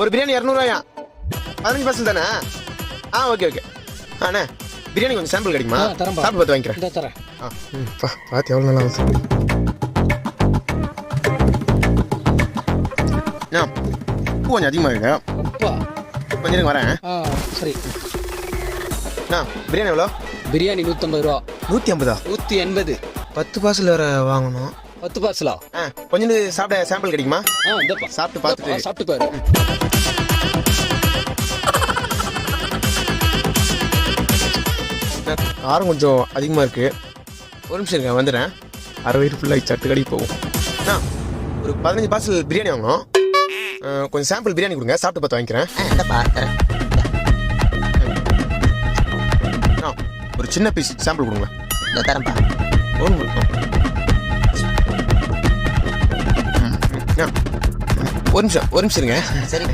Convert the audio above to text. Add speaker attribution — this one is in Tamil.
Speaker 1: ஒரு பிரியாணி 200 15 பார்சல் தானே? ஓகே அண்ணே பிரியாணி கொஞ்சம் சாம்பிள் கிடைக்குமா?
Speaker 2: தரேன்,
Speaker 1: சாப்பிட்டு பார்த்து வாங்கிக்கிறேன்.
Speaker 2: இந்த தரேன்.
Speaker 1: பார்த்து எவ்வளோ நல்லா வந்து பூ கொஞ்சம் அதிகமாக இருக்கு.
Speaker 2: அப்பா
Speaker 1: கொஞ்சம் வரேன்.
Speaker 2: சரி.
Speaker 1: பிரியாணி எவ்வளோ?
Speaker 2: பிரியாணி 150 ரூபா.
Speaker 1: 150?
Speaker 2: 180.
Speaker 1: 10 பார்சல் வேறு வாங்கணும்.
Speaker 2: 10 பார்சலா?
Speaker 1: கொஞ்சம் சாப்பிட சாம்பிள் கிடைக்குமா?
Speaker 2: இந்தப்பா
Speaker 1: சாப்பிட்டு பார்த்துட்டு
Speaker 2: சாப்பிட்டு பாரு.
Speaker 1: காரம் கொஞ்சம் அதிகமாக இருக்குது. ஒரு நிமிஷம் இருங்க, வந்துடுறேன். அரை வயிறு ஃபுல்லாக சட்டு கடைக்கு போகும். ஒரு 15 பார்சல் பிரியாணி வாங்கணும். கொஞ்சம் சாம்பிள் பிரியாணி கொடுங்க, சாப்பிட்டு பார்த்து வாங்கிக்கிறேன். ஒரு சின்ன பீஸ் சாம்பிள் கொடுங்க.
Speaker 3: தரேன்ப்பா.
Speaker 1: ஒரு நிமிஷம் இருங்க.
Speaker 3: சரி.